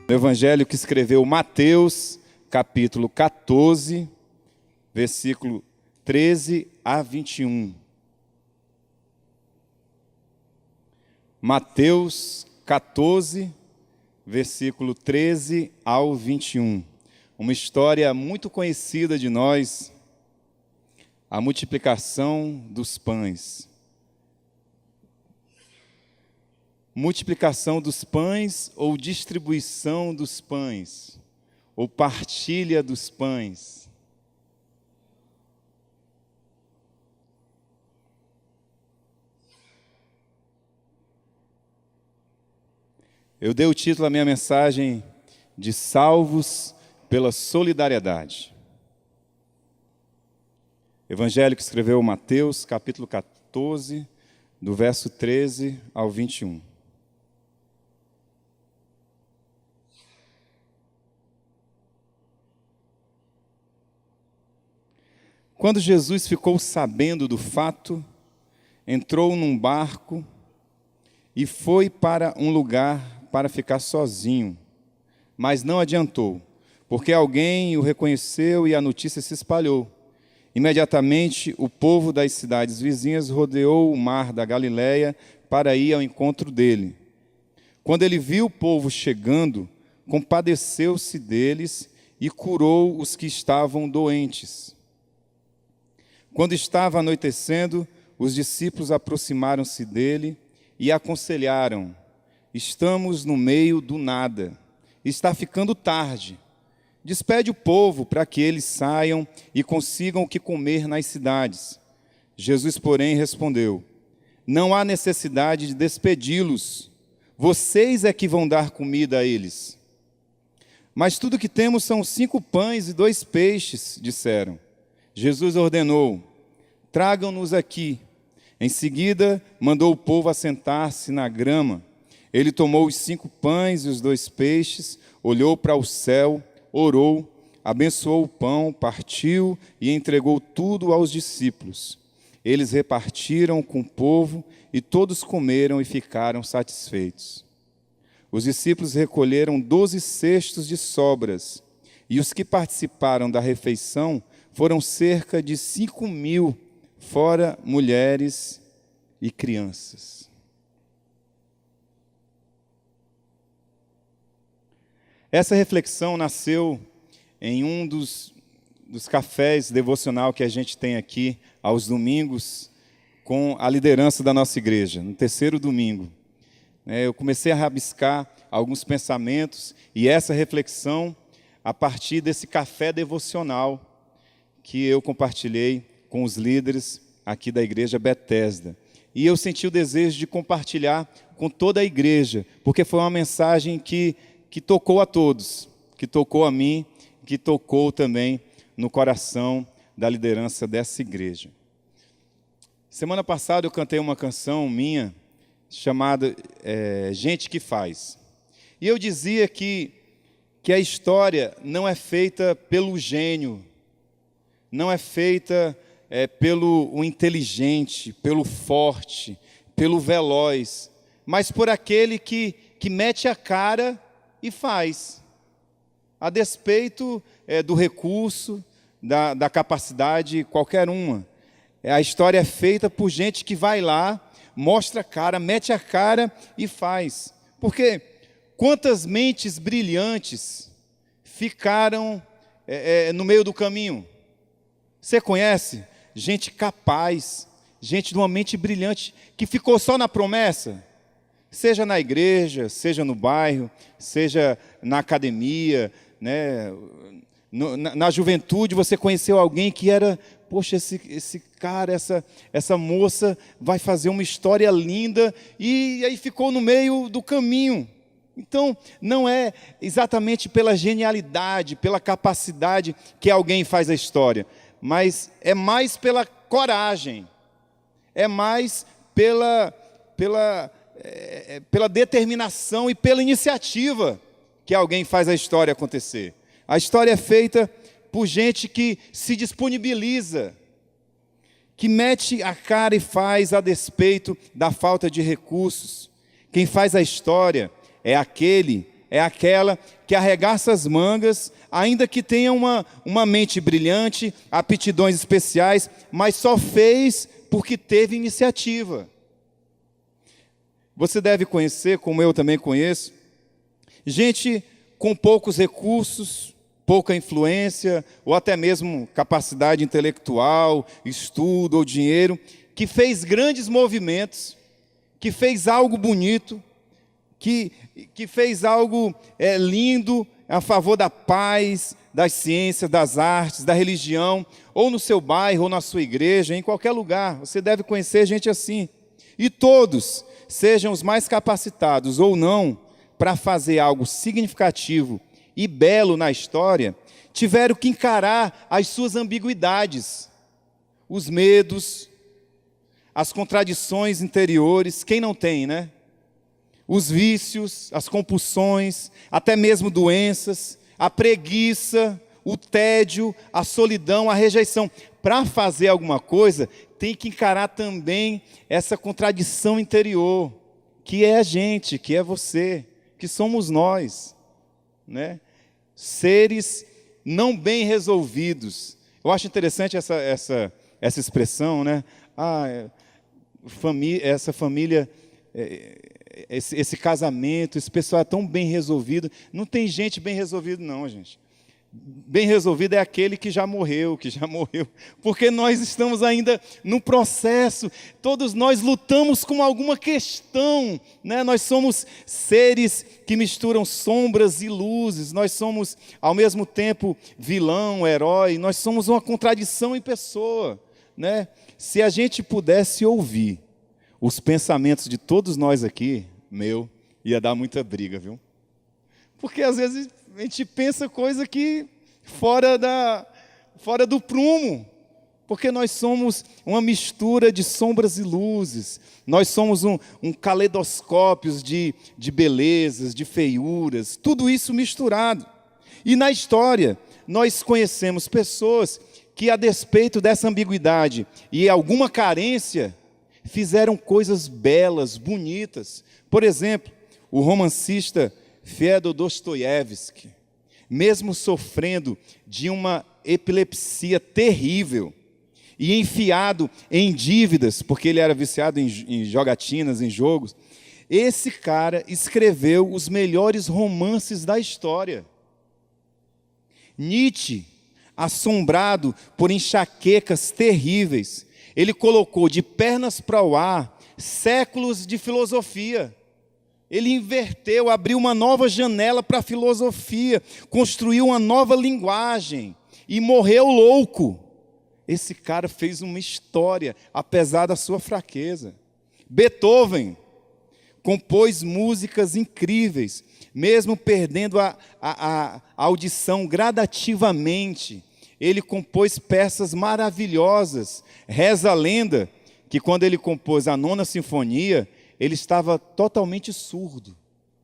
No evangelho que escreveu Mateus, capítulo 14, versículo 13 a 21. Mateus 14, versículo 13 ao 21. Uma história muito conhecida de nós, a multiplicação dos pães. Multiplicação dos pães ou distribuição dos pães, ou partilha dos pães. Eu dei o título à minha mensagem de Salvos pela Solidariedade. Evangelho que escreveu Mateus, capítulo 14, do verso 13 ao 21. Quando Jesus ficou sabendo do fato, entrou num barco e foi para um lugar para ficar sozinho. Mas não adiantou, porque alguém o reconheceu e a notícia se espalhou. Imediatamente, o povo das cidades vizinhas rodeou o mar da Galileia para ir ao encontro dele. Quando ele viu o povo chegando, compadeceu-se deles e curou os que estavam doentes. Quando estava anoitecendo, os discípulos aproximaram-se dele e aconselharam: estamos no meio do nada, está ficando tarde. Despede o povo para que eles saiam e consigam o que comer nas cidades. Jesus, porém, respondeu: não há necessidade de despedi-los, vocês é que vão dar comida a eles. Mas tudo que temos são 5 pães e 2 peixes, disseram. Jesus ordenou: tragam-nos aqui. Em seguida, mandou o povo assentar-se na grama. Ele tomou os 5 pães e os 2 peixes, olhou para o céu, orou, abençoou o pão, partiu e entregou tudo aos discípulos. Eles repartiram com o povo e todos comeram e ficaram satisfeitos. Os discípulos recolheram 12 cestos de sobras, e os que participaram da refeição foram cerca de 5.000, fora mulheres e crianças. Essa reflexão nasceu em um dos cafés devocional que a gente tem aqui aos domingos com a liderança da nossa igreja, no 3º domingo. Eu comecei a rabiscar alguns pensamentos e essa reflexão a partir desse café devocional que eu compartilhei com os líderes aqui da igreja Bethesda. E eu senti o desejo de compartilhar com toda a igreja, porque foi uma mensagem que tocou a todos, que tocou a mim, que tocou também no coração da liderança dessa igreja. Semana passada eu cantei uma canção minha, chamada Gente que Faz. E eu dizia que a história não é feita pelo gênio, não é feita pelo inteligente, pelo forte, pelo veloz, mas por aquele que mete a cara e faz, a despeito do recurso, da capacidade qualquer uma. A história é feita por gente que vai lá, mostra a cara, mete a cara e faz. Porque quantas mentes brilhantes ficaram no meio do caminho? Você conhece gente capaz, gente de uma mente brilhante, que ficou só na promessa? Seja na igreja, seja no bairro, seja na academia, né? Na juventude você conheceu alguém que era, poxa, esse cara, essa moça vai fazer uma história linda, e aí ficou no meio do caminho. Então, não é exatamente pela genialidade, pela capacidade que alguém faz a história, mas é mais pela coragem, é mais pela determinação e pela iniciativa que alguém faz a história acontecer. A história é feita por gente que se disponibiliza, que mete a cara e faz a despeito da falta de recursos. Quem faz a história é é aquela que arregaça as mangas, ainda que tenha uma mente brilhante, aptidões especiais, mas só fez porque teve iniciativa. Você deve conhecer, como eu também conheço, gente com poucos recursos, pouca influência, ou até mesmo capacidade intelectual, estudo ou dinheiro, que fez grandes movimentos, que fez algo bonito, que fez algo lindo a favor da paz, das ciências, das artes, da religião, ou no seu bairro, ou na sua igreja, em qualquer lugar. Você deve conhecer gente assim. E todos, sejam os mais capacitados ou não, para fazer algo significativo e belo na história, tiveram que encarar as suas ambiguidades, os medos, as contradições interiores, quem não tem, né? Os vícios, as compulsões, até mesmo doenças, a preguiça, o tédio, a solidão, a rejeição. Para fazer alguma coisa, tem que encarar também essa contradição interior, que é a gente, que é você, que somos nós, né? Seres não bem resolvidos. Eu acho interessante essa expressão, né? Essa família, esse casamento, esse pessoal é tão bem resolvido. Não tem gente bem resolvida não, gente. Bem resolvido é aquele que já morreu, porque nós estamos ainda no processo, todos nós lutamos com alguma questão, né? Nós somos seres que misturam sombras e luzes, nós somos ao mesmo tempo vilão, herói, nós somos uma contradição em pessoa, né? Se a gente pudesse ouvir os pensamentos de todos nós aqui, ia dar muita briga, viu? Porque às vezes a gente pensa coisa que fora do prumo, porque nós somos uma mistura de sombras e luzes, nós somos um caleidoscópio de belezas, de feiuras, tudo isso misturado. E na história, nós conhecemos pessoas que, a despeito dessa ambiguidade e alguma carência, fizeram coisas belas, bonitas. Por exemplo, o romancista Fyodor Dostoiévski, mesmo sofrendo de uma epilepsia terrível e enfiado em dívidas, porque ele era viciado em jogatinas, em jogos, esse cara escreveu os melhores romances da história. Nietzsche, assombrado por enxaquecas terríveis, ele colocou de pernas para o ar séculos de filosofia. Ele inverteu, abriu uma nova janela para a filosofia, construiu uma nova linguagem e morreu louco. Esse cara fez uma história, apesar da sua fraqueza. Beethoven compôs músicas incríveis, mesmo perdendo a audição gradativamente. Ele compôs peças maravilhosas. Reza a lenda que quando ele compôs a 9ª Sinfonia, ele estava totalmente surdo.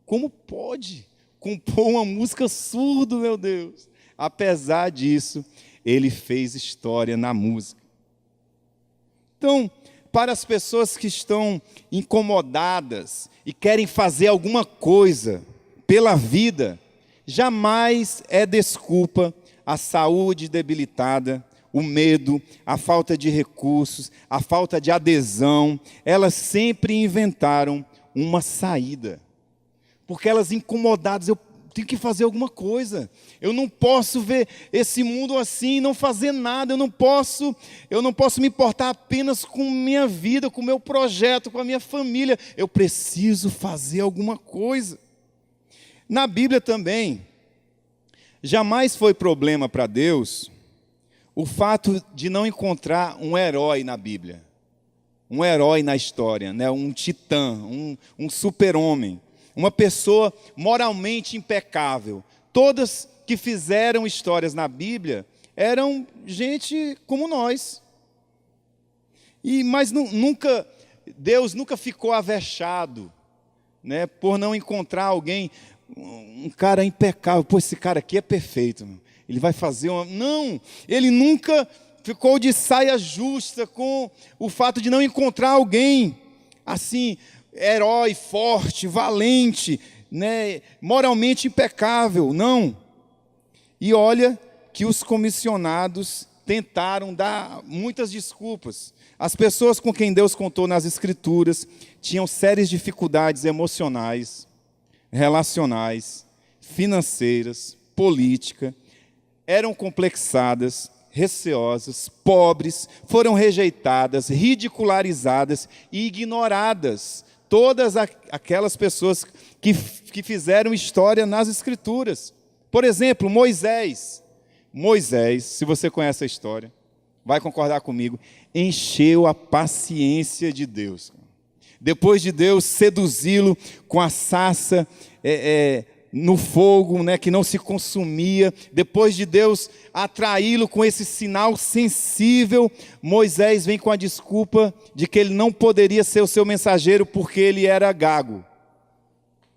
Como pode compor uma música surdo, meu Deus? Apesar disso, ele fez história na música. Então, para as pessoas que estão incomodadas e querem fazer alguma coisa pela vida, jamais é desculpa a saúde debilitada, o medo, a falta de recursos, a falta de adesão. Elas sempre inventaram uma saída, porque elas incomodadas, eu tenho que fazer alguma coisa, eu não posso ver esse mundo assim e não fazer nada, eu não posso me importar apenas com minha vida, com o meu projeto, com a minha família, eu preciso fazer alguma coisa. Na Bíblia também, jamais foi problema para Deus o fato de não encontrar um herói na Bíblia, um herói na história, né? Um titã, um super-homem, uma pessoa moralmente impecável. Todas que fizeram histórias na Bíblia eram gente como nós. Mas Deus nunca ficou avexado, né, por não encontrar alguém, um cara impecável. Pô, esse cara aqui é perfeito, ele vai fazer uma... Não, ele nunca ficou de saia justa com o fato de não encontrar alguém assim, herói, forte, valente, né, moralmente impecável, não. E olha que os comissionados tentaram dar muitas desculpas. As pessoas com quem Deus contou nas Escrituras tinham sérias dificuldades emocionais, relacionais, financeiras, política, eram complexadas, receosas, pobres, foram rejeitadas, ridicularizadas e ignoradas. Todas aquelas pessoas que fizeram história nas Escrituras. Por exemplo, Moisés. Moisés, se você conhece a história, vai concordar comigo, encheu a paciência de Deus. Depois de Deus seduzi-lo com a sarça no fogo, né, que não se consumia, depois de Deus atraí-lo com esse sinal sensível, Moisés vem com a desculpa de que ele não poderia ser o seu mensageiro porque ele era gago.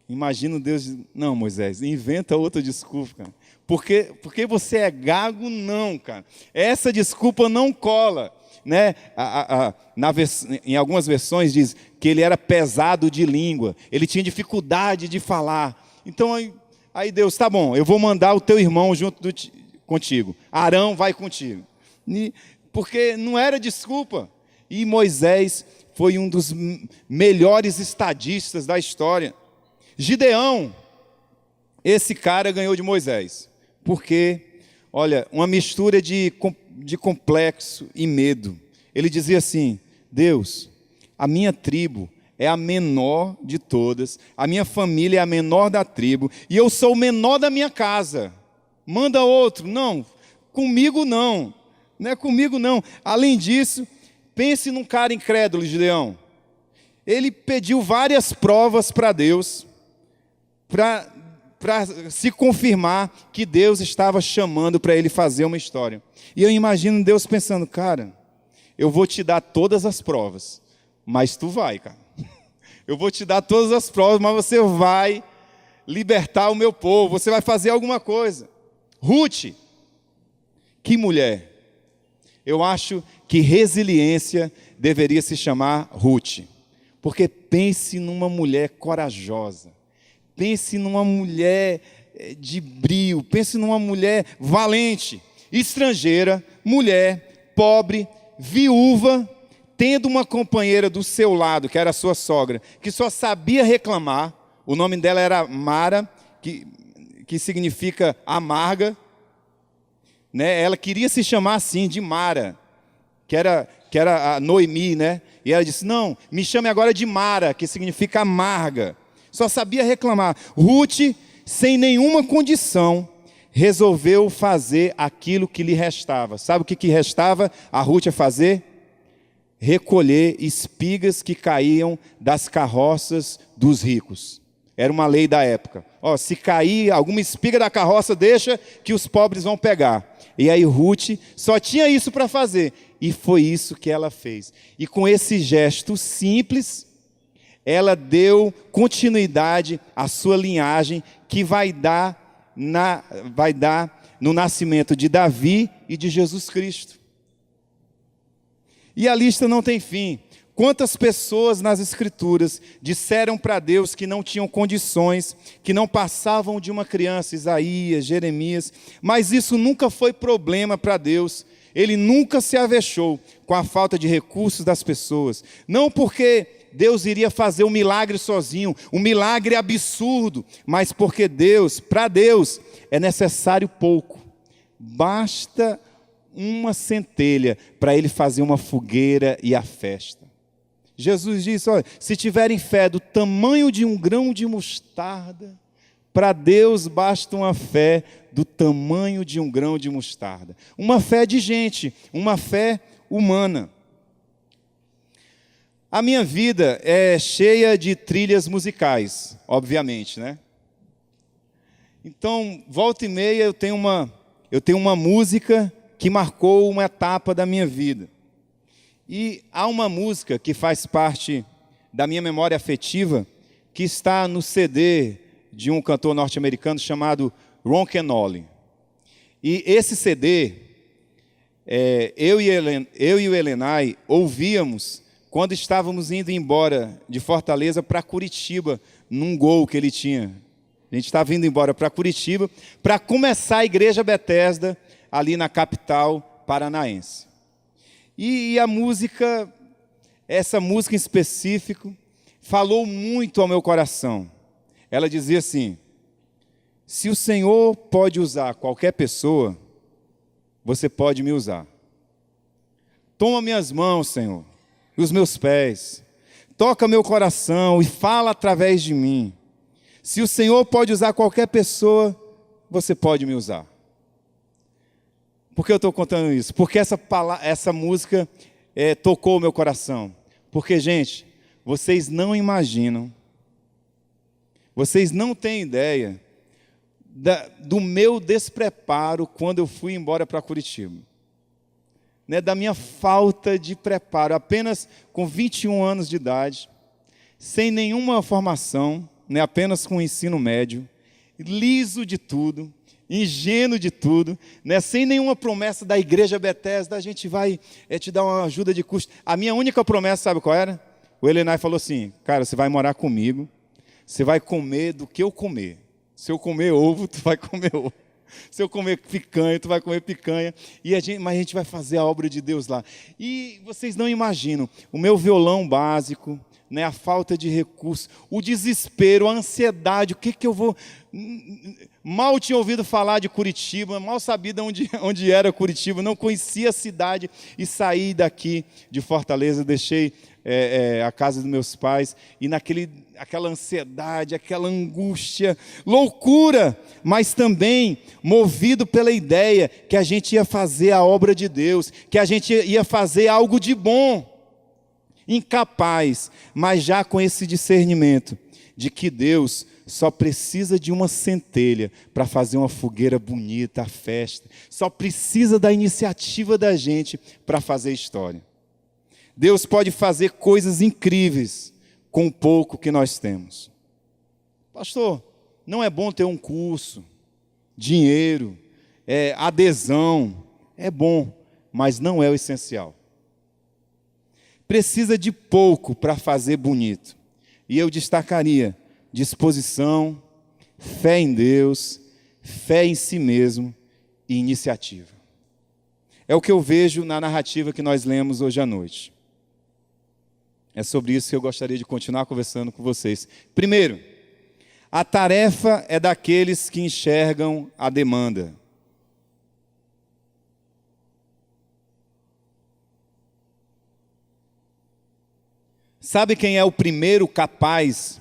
Imagina Deus, não, Moisés, inventa outra desculpa, cara. Porque você é gago, não, cara. Essa desculpa não cola, né? Em algumas versões diz que ele era pesado de língua, ele tinha dificuldade de falar. Então aí Deus, tá bom, eu vou mandar o teu irmão junto contigo. Arão vai contigo. Porque não era desculpa. E Moisés foi um dos melhores estadistas da história. Gideão, esse cara ganhou de Moisés. Porque, olha, uma mistura de complexo e medo. Ele dizia assim: Deus, a minha tribo é a menor de todas, a minha família é a menor da tribo, e eu sou o menor da minha casa. Manda outro. Não, comigo não. Não é comigo não. Além disso, pense num cara incrédulo, Gideão. Ele pediu várias provas para Deus, para se confirmar que Deus estava chamando para ele fazer uma história. E eu imagino Deus pensando: cara, eu vou te dar todas as provas, mas tu vai, cara. Eu vou te dar todas as provas, mas você vai libertar o meu povo, você vai fazer alguma coisa. Ruth, que mulher. Eu acho que resiliência deveria se chamar Ruth, porque pense numa mulher corajosa, pense numa mulher de brio, pense numa mulher valente, estrangeira, mulher, pobre, viúva, tendo uma companheira do seu lado, que era a sua sogra, que só sabia reclamar. O nome dela era Mara, que significa amarga, né? Ela queria se chamar assim, de Mara, que era a Noemi, né? E ela disse: não, me chame agora de Mara, que significa amarga. Só sabia reclamar. Ruth, sem nenhuma condição, resolveu fazer aquilo que lhe restava. Sabe o que restava a Ruth a fazer? Recolher espigas que caíam das carroças dos ricos. Era uma lei da época. Se cair alguma espiga da carroça, deixa que os pobres vão pegar. E aí Ruth só tinha isso para fazer. E foi isso que ela fez. E com esse gesto simples, ela deu continuidade à sua linhagem, que vai dar no nascimento de Davi e de Jesus Cristo. E a lista não tem fim. Quantas pessoas nas Escrituras disseram para Deus que não tinham condições, que não passavam de uma criança, Isaías, Jeremias, mas isso nunca foi problema para Deus. Ele nunca se avexou com a falta de recursos das pessoas. Não porque Deus iria fazer um milagre sozinho, um milagre absurdo, mas porque para Deus, é necessário pouco. Basta uma centelha para ele fazer uma fogueira e a festa. Jesus disse: olha, se tiverem fé do tamanho de um grão de mostarda, para Deus basta uma fé do tamanho de um grão de mostarda. Uma fé de gente, uma fé humana. A minha vida é cheia de trilhas musicais, obviamente, né? Então, volta e meia eu tenho uma música que marcou uma etapa da minha vida. E há uma música que faz parte da minha memória afetiva, que está no CD de um cantor norte-americano chamado Ron Kenoly. E esse CD, eu e o Elenay ouvíamos quando estávamos indo embora de Fortaleza para Curitiba, num Gol que ele tinha. A gente estava indo embora para Curitiba para começar a Igreja Bethesda ali na capital paranaense. E a música, essa música em específico, falou muito ao meu coração. Ela dizia assim: se o Senhor pode usar qualquer pessoa, você pode me usar. Toma minhas mãos, Senhor, e os meus pés. Toca meu coração e fala através de mim. Se o Senhor pode usar qualquer pessoa, você pode me usar. Por que eu estou contando isso? Porque essa música tocou o meu coração. Porque, gente, vocês não imaginam, vocês não têm ideia do meu despreparo quando eu fui embora para Curitiba. Né, da minha falta de preparo, apenas com 21 anos de idade, sem nenhuma formação, né, apenas com ensino médio, liso de tudo, ingênuo de tudo, né, sem nenhuma promessa da Igreja Bethesda, a gente vai te dar uma ajuda de custo. A minha única promessa, sabe qual era? O Elenay falou assim: cara, você vai morar comigo, você vai comer do que eu comer. Se eu comer ovo, tu vai comer ovo. Se eu comer picanha, tu vai comer picanha. Mas a gente vai fazer a obra de Deus lá. E vocês não imaginam, o meu violão básico, né, a falta de recursos, o desespero, a ansiedade, o que eu vou... Mal tinha ouvido falar de Curitiba, mal sabia onde era Curitiba, não conhecia a cidade, e saí daqui de Fortaleza, deixei a casa dos meus pais, e aquela ansiedade, aquela angústia, loucura, mas também movido pela ideia que a gente ia fazer a obra de Deus, que a gente ia fazer algo de bom, incapaz, mas já com esse discernimento de que Deus só precisa de uma centelha para fazer uma fogueira bonita, a festa, só precisa da iniciativa da gente para fazer história. Deus pode fazer coisas incríveis com o pouco que nós temos. Pastor, não é bom ter um curso, dinheiro, adesão, é bom, mas não é o essencial. Precisa de pouco para fazer bonito. E eu destacaria disposição, fé em Deus, fé em si mesmo e iniciativa. É o que eu vejo na narrativa que nós lemos hoje à noite. É sobre isso que eu gostaria de continuar conversando com vocês. Primeiro, a tarefa é daqueles que enxergam a demanda. Sabe quem é o primeiro capaz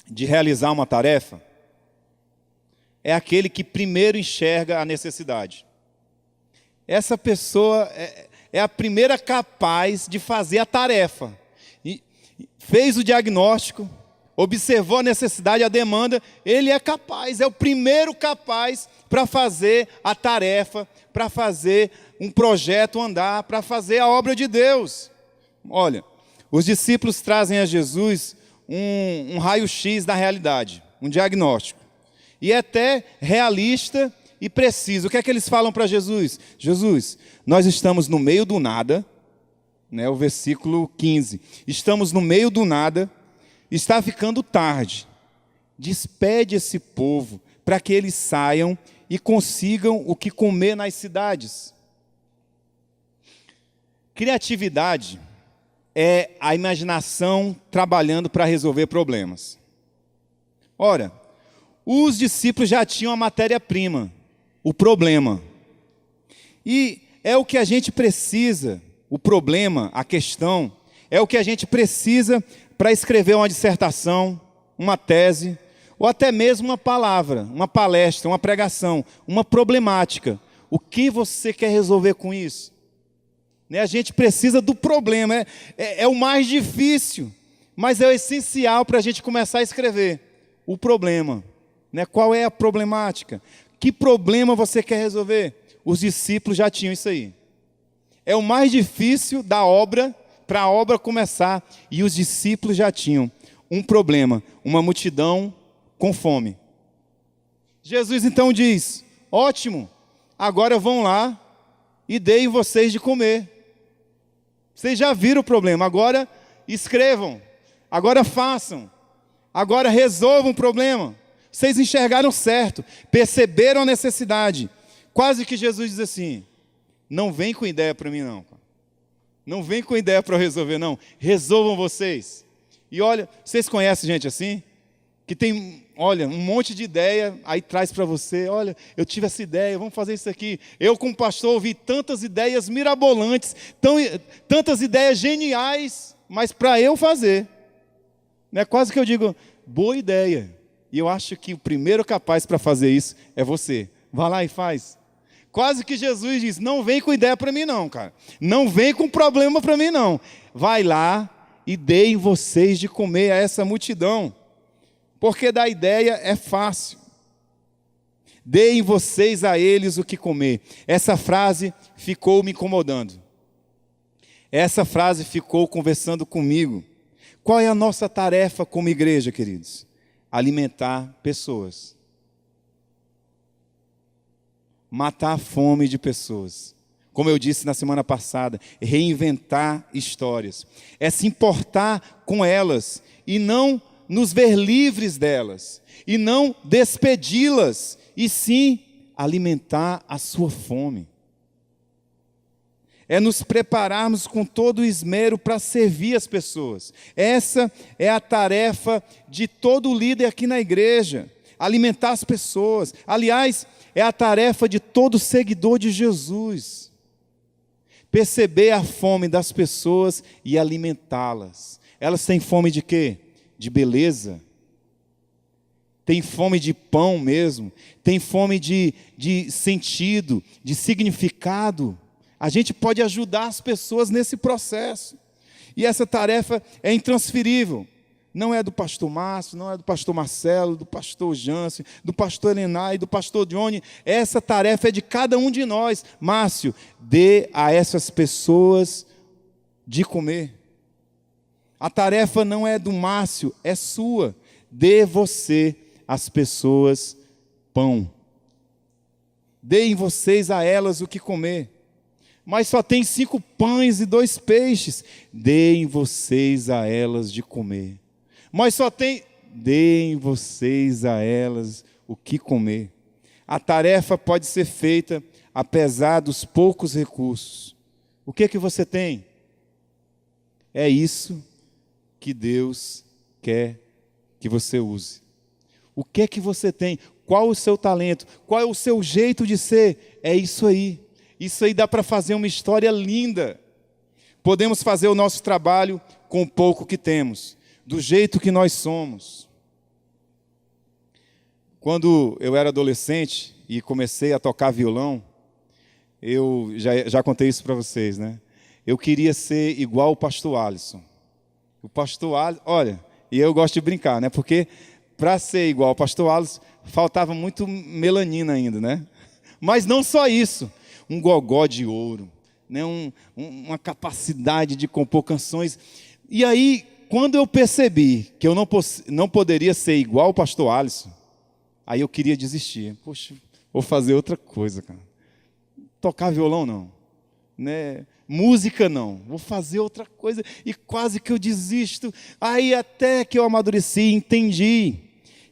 de realizar uma tarefa? É aquele que primeiro enxerga a necessidade. Essa pessoa é a primeira capaz de fazer a tarefa. E fez o diagnóstico, observou a necessidade, a demanda, ele é capaz, é o primeiro capaz para fazer a tarefa, para fazer um projeto andar, para fazer a obra de Deus. Olha, os discípulos trazem a Jesus um raio-x da realidade, um diagnóstico. E é até realista e preciso. O que é que eles falam para Jesus? Jesus, nós estamos no meio do nada, né, o versículo 15. Estamos no meio do nada, está ficando tarde. Despede esse povo para que eles saiam e consigam o que comer nas cidades. Criatividade é a imaginação trabalhando para resolver problemas. Ora, os discípulos já tinham a matéria-prima, o problema. E é o que a gente precisa, o problema, a questão, é o que a gente precisa para escrever uma dissertação, uma tese, ou até mesmo uma palavra, uma palestra, uma pregação, uma problemática. O que você quer resolver com isso? A gente precisa do problema, é o mais difícil, mas é o essencial para a gente começar a escrever. O problema, qual é a problemática? Que problema você quer resolver? Os discípulos já tinham isso aí. É o mais difícil da obra, para a obra começar, e os discípulos já tinham um problema, uma multidão com fome. Jesus então diz: ótimo, agora vão lá e deem vocês de comer. Vocês já viram o problema, agora escrevam, agora façam. Agora resolvam o problema. Vocês enxergaram certo, perceberam a necessidade. Quase que Jesus diz assim: não vem com ideia para mim não. Não vem com ideia para eu resolver não. Resolvam vocês. E olha, vocês conhecem gente assim? Que tem, olha, um monte de ideia, aí traz para você: olha, eu tive essa ideia, vamos fazer isso aqui. Eu como pastor ouvi tantas ideias mirabolantes, tantas ideias geniais, mas para eu fazer. Né? Quase que eu digo: boa ideia. E eu acho que o primeiro capaz para fazer isso é você. Vá lá e faz. Quase que Jesus diz: não vem com ideia para mim não, cara. Não vem com problema para mim não. Vai lá e deem vocês de comer a essa multidão. Porque dar ideia é fácil. Deem vocês a eles o que comer. Essa frase ficou me incomodando. Essa frase ficou conversando comigo. Qual é a nossa tarefa como igreja, queridos? Alimentar pessoas. Matar a fome de pessoas. Como eu disse na semana passada, reinventar histórias. É se importar com elas e não nos ver livres delas. E não despedi-las, e sim alimentar a sua fome. É nos prepararmos com todo o esmero para servir as pessoas. Essa é a tarefa de todo líder aqui na igreja, alimentar as pessoas. Aliás, é a tarefa de todo seguidor de Jesus. Perceber a fome das pessoas e alimentá-las. Elas têm fome de quê? De beleza. Tem fome de pão mesmo. Tem fome de sentido, de significado. A gente pode ajudar as pessoas nesse processo. E essa tarefa é intransferível. Não é do pastor Márcio, não é do pastor Marcelo, do pastor Jâncio, do pastor Elenay, do pastor Johnny. Essa tarefa é de cada um de nós. Márcio, dê a essas pessoas de comer. A tarefa não é do Márcio, é sua. Dê você às pessoas pão. Deem vocês a elas o que comer. Mas só tem 5 pães e 2 peixes. Deem vocês a elas de comer. Mas só tem... Deem vocês a elas o que comer. A tarefa pode ser feita apesar dos poucos recursos. O que você tem? É isso que Deus quer que você use. O que você tem? Qual o seu talento? Qual é o seu jeito de ser? É isso aí. Isso aí dá para fazer uma história linda. Podemos fazer o nosso trabalho com o pouco que temos, do jeito que nós somos. Quando eu era adolescente e comecei a tocar violão, eu já contei isso para vocês, né? Eu queria ser igual o pastor Alisson. O pastor Alisson, olha, e eu gosto de brincar, né? Porque para ser igual ao pastor Alisson, faltava muito melanina ainda, né? Mas não só isso. Um gogó de ouro, né? Uma capacidade de compor canções. E aí, quando eu percebi que eu não poderia ser igual ao pastor Alisson, aí eu queria desistir. Poxa, vou fazer outra coisa, cara. Tocar violão não, né? Música não, vou fazer outra coisa. E quase que eu desisto. Aí até que eu amadureci e entendi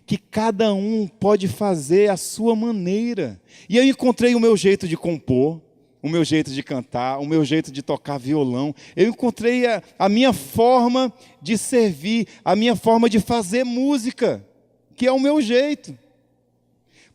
que cada um pode fazer a sua maneira. E eu encontrei o meu jeito de compor, o meu jeito de cantar, o meu jeito de tocar violão. Eu encontrei a minha forma de servir, a minha forma de fazer música, que é o meu jeito.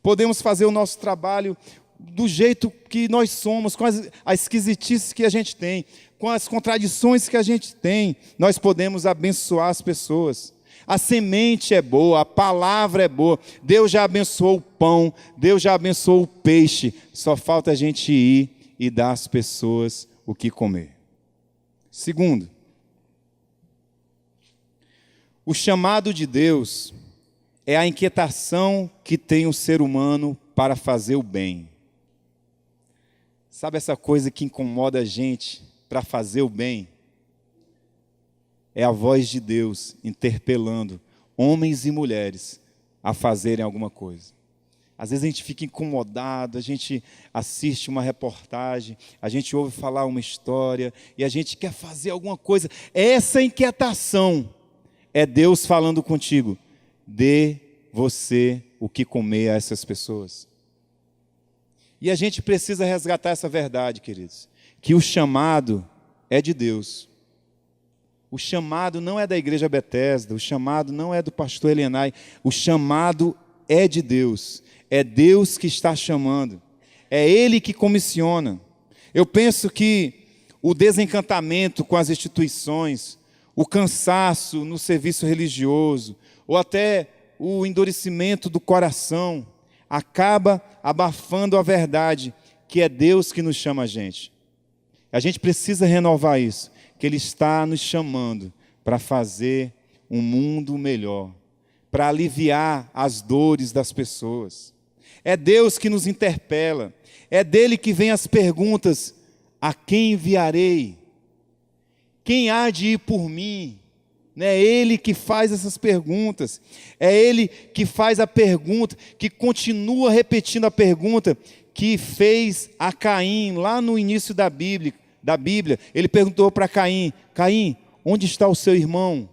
Podemos fazer o nosso trabalho do jeito que nós somos, com as esquisitices que a gente tem, com as contradições que a gente tem. Nós podemos abençoar as pessoas. A semente é boa, a palavra é boa. Deus já abençoou o pão, Deus já abençoou o peixe. Só falta a gente ir e dar às pessoas o que comer. Segundo, o chamado de Deus é a inquietação que tem o ser humano para fazer o bem. Sabe essa coisa que incomoda a gente para fazer o bem? É a voz de Deus interpelando homens e mulheres a fazerem alguma coisa. Às vezes a gente fica incomodado, a gente assiste uma reportagem, a gente ouve falar uma história e a gente quer fazer alguma coisa. Essa inquietação é Deus falando contigo. dê você o que comer a essas pessoas. E a gente precisa resgatar essa verdade, queridos, que o chamado é de Deus. O chamado não é da Igreja Betesda, o chamado não é do pastor Elienay, o chamado é de Deus. É Deus que está chamando, é Ele que comissiona. Eu penso que o desencantamento com as instituições, o cansaço no serviço religioso, ou até o endurecimento do coração, acaba abafando a verdade, que é Deus que nos chama a gente. A gente precisa renovar isso, que Ele está nos chamando para fazer um mundo melhor, para aliviar as dores das pessoas. É Deus que nos interpela, é dele que vem as perguntas: a quem enviarei? Quem há de ir por mim? É Ele que faz essas perguntas, é Ele que faz a pergunta, que continua repetindo a pergunta que fez a Caim lá no início da Bíblia. Ele perguntou para Caim: Caim, onde está o seu irmão?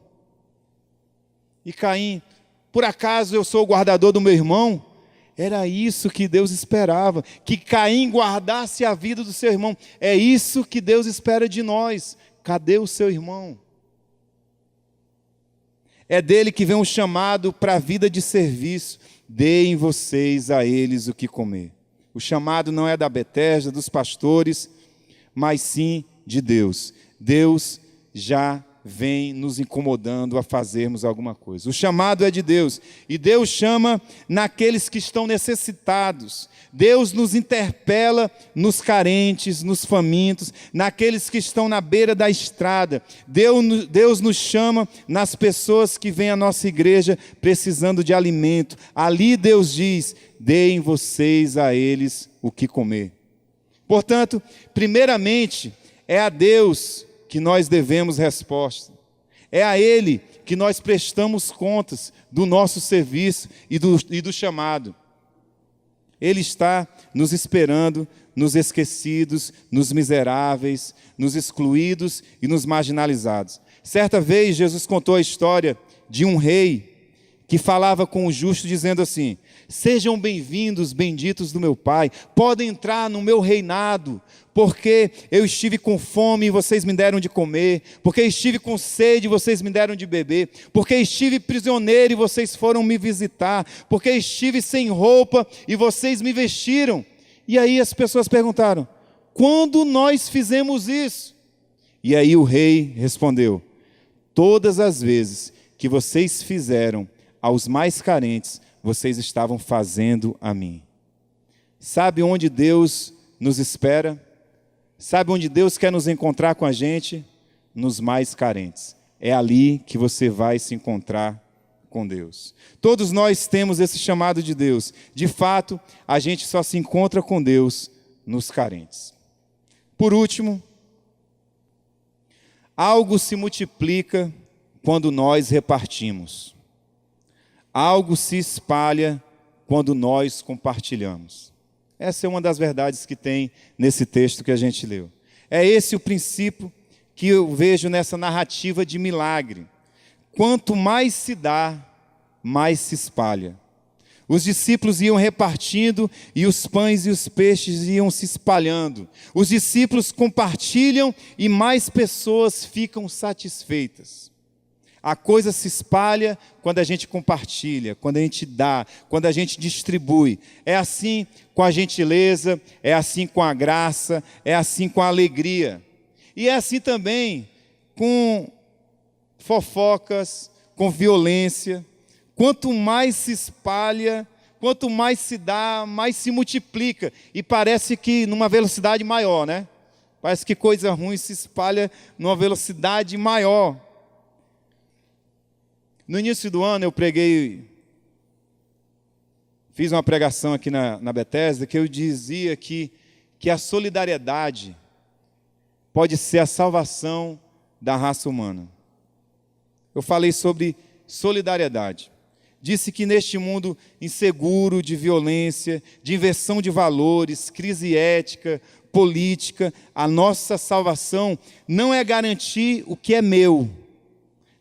E Caim: por acaso eu sou o guardador do meu irmão? Era isso que Deus esperava, que Caim guardasse a vida do seu irmão. É isso que Deus espera de nós. Cadê o seu irmão? É dele que vem um chamado para a vida de serviço. Deem vocês a eles o que comer. O chamado não é da Betesda, dos pastores, mas sim de Deus. Deus já vem nos incomodando a fazermos alguma coisa. O chamado é de Deus, e Deus chama naqueles que estão necessitados. Deus nos interpela nos carentes, nos famintos, naqueles que estão na beira da estrada. Deus nos chama nas pessoas que vêm à nossa igreja precisando de alimento. Ali Deus diz: deem vocês a eles o que comer. Portanto, primeiramente, é a Deus que nós devemos resposta. É a Ele que nós prestamos contas do nosso serviço e do chamado. Ele está nos esperando, nos esquecidos, nos miseráveis, nos excluídos e nos marginalizados. Certa vez, Jesus contou a história de um rei que falava com o justo dizendo assim: sejam bem-vindos, benditos do meu Pai, podem entrar no meu reinado, porque eu estive com fome e vocês me deram de comer, porque estive com sede e vocês me deram de beber, porque estive prisioneiro e vocês foram me visitar, porque estive sem roupa e vocês me vestiram. E aí as pessoas perguntaram: quando nós fizemos isso? E aí o rei respondeu: todas as vezes que vocês fizeram aos mais carentes, vocês estavam fazendo a mim. Sabe onde Deus nos espera? Sabe onde Deus quer nos encontrar com a gente? Nos mais carentes. É ali que você vai se encontrar com Deus. Todos nós temos esse chamado de Deus. De fato, a gente só se encontra com Deus nos carentes. Por último, algo se multiplica quando nós repartimos. Algo se espalha quando nós compartilhamos. Essa é uma das verdades que tem nesse texto que a gente leu. É esse o princípio que eu vejo nessa narrativa de milagre. Quanto mais se dá, mais se espalha. Os discípulos iam repartindo e os pães e os peixes iam se espalhando. Os discípulos compartilham e mais pessoas ficam satisfeitas. A coisa se espalha quando a gente compartilha, quando a gente dá, quando a gente distribui. É assim com a gentileza, é assim com a graça, é assim com a alegria. E é assim também com fofocas, com violência. Quanto mais se espalha, quanto mais se dá, mais se multiplica. E parece que numa velocidade maior, né? Parece que coisa ruim se espalha numa velocidade maior. No início do ano eu fiz uma pregação aqui na Betesda, que eu dizia que a solidariedade pode ser a salvação da raça humana. Eu falei sobre solidariedade. Disse que neste mundo inseguro, de violência, de inversão de valores, crise ética, política, a nossa salvação não é garantir o que é meu,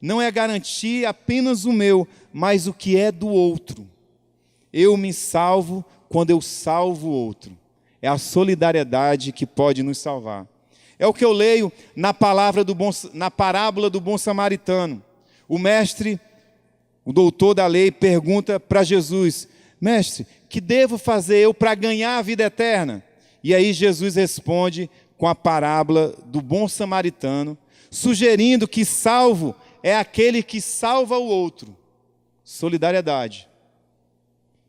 não é garantir apenas o meu, mas o que é do outro. Eu me salvo quando eu salvo o outro. É a solidariedade que pode nos salvar. É o que eu leio na parábola do bom samaritano. O mestre, o doutor da lei, pergunta para Jesus: mestre, que devo fazer eu para ganhar a vida eterna? E aí Jesus responde com a parábola do bom samaritano, sugerindo que salvo é aquele que salva o outro. Solidariedade.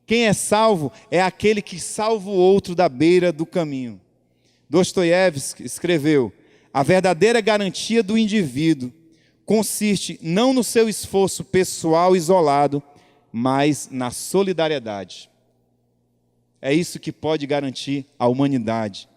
Quem é salvo é aquele que salva o outro da beira do caminho. Dostoiévski escreveu: a verdadeira garantia do indivíduo consiste não no seu esforço pessoal isolado, mas na solidariedade. É isso que pode garantir a humanidade.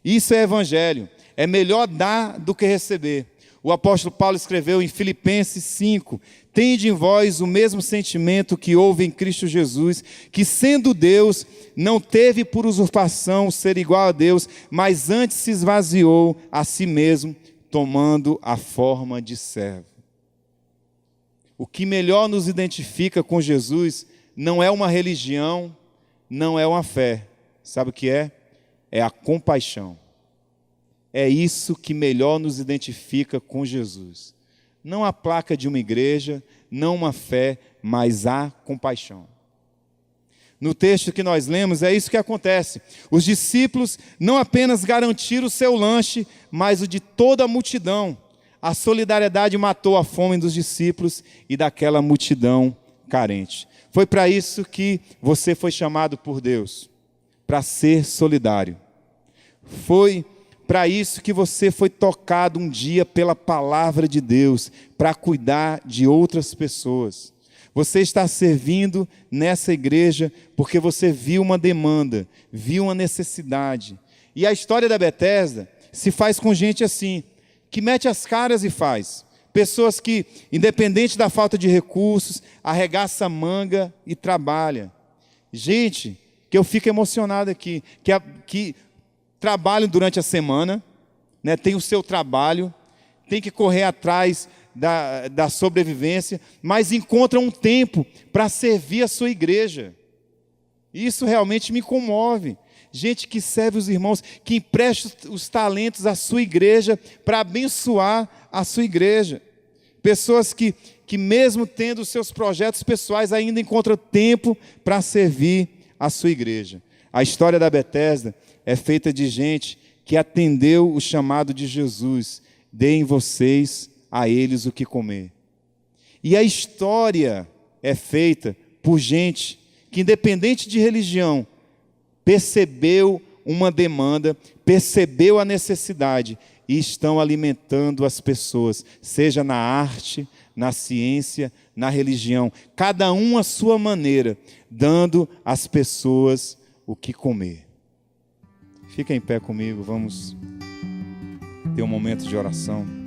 Isso é evangelho. É melhor dar do que receber. O apóstolo Paulo escreveu em Filipenses 5: tende em vós o mesmo sentimento que houve em Cristo Jesus, que sendo Deus, não teve por usurpação ser igual a Deus, mas antes se esvaziou a si mesmo, tomando a forma de servo. O que melhor nos identifica com Jesus não é uma religião, não é uma fé. Sabe o que é? É a compaixão. É isso que melhor nos identifica com Jesus. Não a placa de uma igreja, não uma fé, mas a compaixão. No texto que nós lemos, é isso que acontece. Os discípulos não apenas garantiram o seu lanche, mas o de toda a multidão. A solidariedade matou a fome dos discípulos e daquela multidão carente. Foi para isso que você foi chamado por Deus, para ser solidário. Foi para isso que você foi tocado um dia pela palavra de Deus, para cuidar de outras pessoas. Você está servindo nessa igreja porque você viu uma demanda, viu uma necessidade. E a história da Bethesda se faz com gente assim, que mete as caras e faz. Pessoas que, independente da falta de recursos, arregaça a manga e trabalha. Gente, que eu fico emocionado aqui, que trabalham durante a semana, né, tem o seu trabalho, tem que correr atrás da sobrevivência, mas encontram um tempo para servir a sua igreja. Isso realmente me comove. Gente que serve os irmãos, que empresta os talentos à sua igreja para abençoar a sua igreja. Pessoas que mesmo tendo os seus projetos pessoais, ainda encontram tempo para servir a sua igreja. A história da Bethesda é feita de gente que atendeu o chamado de Jesus: deem vocês a eles o que comer. E a história é feita por gente que, independente de religião, percebeu uma demanda, percebeu a necessidade e estão alimentando as pessoas, seja na arte, na ciência, na religião, cada um à sua maneira, dando às pessoas o que comer. Fica em pé comigo, vamos ter um momento de oração.